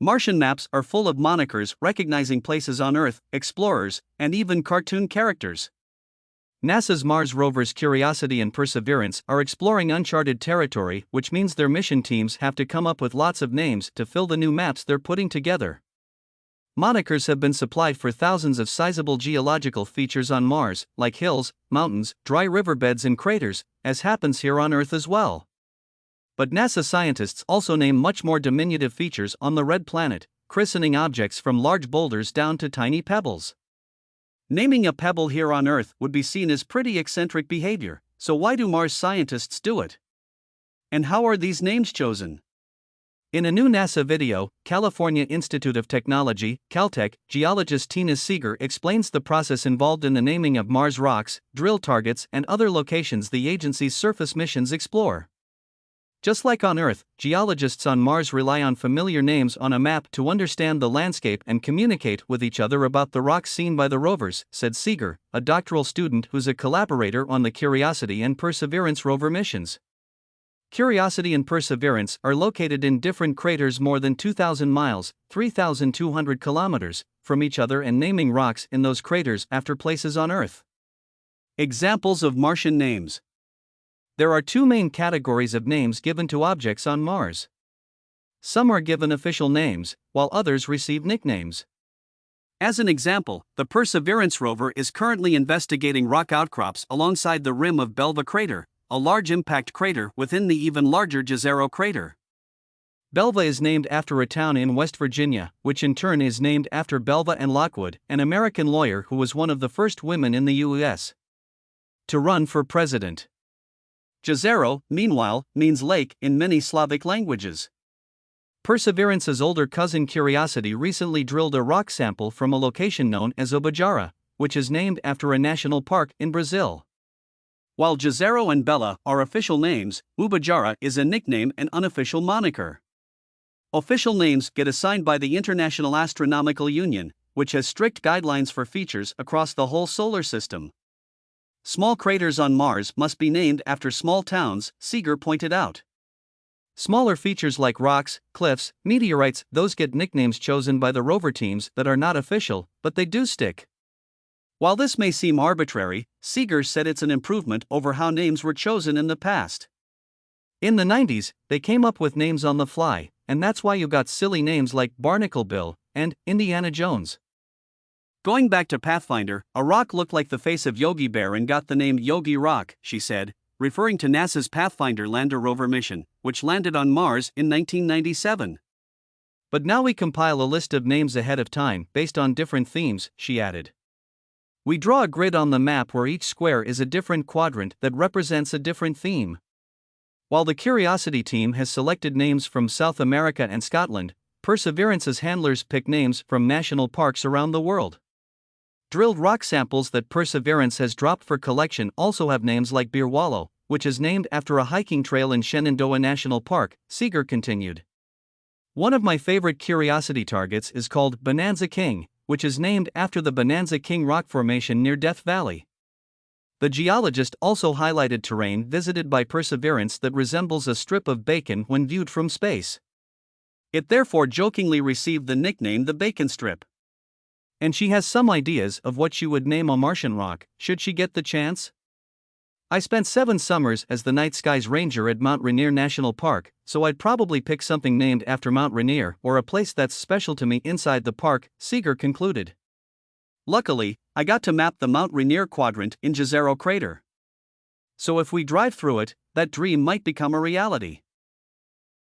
Martian maps are full of monikers recognizing places on Earth, explorers, and even cartoon characters. NASA's Mars rovers Curiosity and Perseverance are exploring uncharted territory, which means their mission teams have to come up with lots of names to fill the new maps they're putting together. Monikers have been supplied for thousands of sizable geological features on Mars, like hills, mountains, dry riverbeds, and craters, as happens here on Earth as well. But NASA scientists also name much more diminutive features on the red planet, christening objects from large boulders down to tiny pebbles. Naming a pebble here on Earth would be seen as pretty eccentric behavior, so why do Mars scientists do it? And how are these names chosen? In a new NASA video, California Institute of Technology, Caltech, geologist Tina Seeger explains the process involved in the naming of Mars rocks, drill targets, and other locations the agency's surface missions explore. Just like on Earth, geologists on Mars rely on familiar names on a map to understand the landscape and communicate with each other about the rocks seen by the rovers, said Seeger, a doctoral student who's a collaborator on the Curiosity and Perseverance rover missions. Curiosity and Perseverance are located in different craters more than 2,000 miles, 3,200 kilometers, from each other and naming rocks in those craters after places on Earth. Examples of Martian names. There are two main categories of names given to objects on Mars. Some are given official names, while others receive nicknames. As an example, the Perseverance rover is currently investigating rock outcrops alongside the rim of Belva Crater, a large impact crater within the even larger Jezero crater. Belva is named after a town in West Virginia, which in turn is named after Belva and Lockwood, an American lawyer who was one of the first women in the U.S. to run for president. Jezero, meanwhile, means lake in many Slavic languages. Perseverance's older cousin Curiosity recently drilled a rock sample from a location known as Ubajara, which is named after a national park in Brazil. While Jezero and Bella are official names, Ubajara is a nickname and unofficial moniker. Official names get assigned by the International Astronomical Union, which has strict guidelines for features across the whole solar system. Small craters on Mars must be named after small towns, Seeger pointed out. Smaller features like rocks, cliffs, meteorites, those get nicknames chosen by the rover teams that are not official, but they do stick. While this may seem arbitrary, Seeger said it's an improvement over how names were chosen in the past. In the 90s, they came up with names on the fly, and that's why you got silly names like Barnacle Bill and Indiana Jones. Going back to Pathfinder, a rock looked like the face of Yogi Bear and got the name Yogi Rock, she said, referring to NASA's Pathfinder lander rover mission, which landed on Mars in 1997. But now we compile a list of names ahead of time based on different themes, she added. We draw a grid on the map where each square is a different quadrant that represents a different theme. While the Curiosity team has selected names from South America and Scotland, Perseverance's handlers pick names from national parks around the world. Drilled rock samples that Perseverance has dropped for collection also have names like Beer Wallow, which is named after a hiking trail in Shenandoah National Park, Seeger continued. One of my favorite Curiosity targets is called Bonanza King, which is named after the Bonanza King rock formation near Death Valley. The geologist also highlighted terrain visited by Perseverance that resembles a strip of bacon when viewed from space. It therefore jokingly received the nickname the Bacon Strip. And she has some ideas of what she would name a Martian rock, should she get the chance. I spent 7 summers as the night skies ranger at Mount Rainier National Park, so I'd probably pick something named after Mount Rainier or a place that's special to me inside the park, Seeger concluded. Luckily, I got to map the Mount Rainier quadrant in Jezero Crater. So if we drive through it, that dream might become a reality.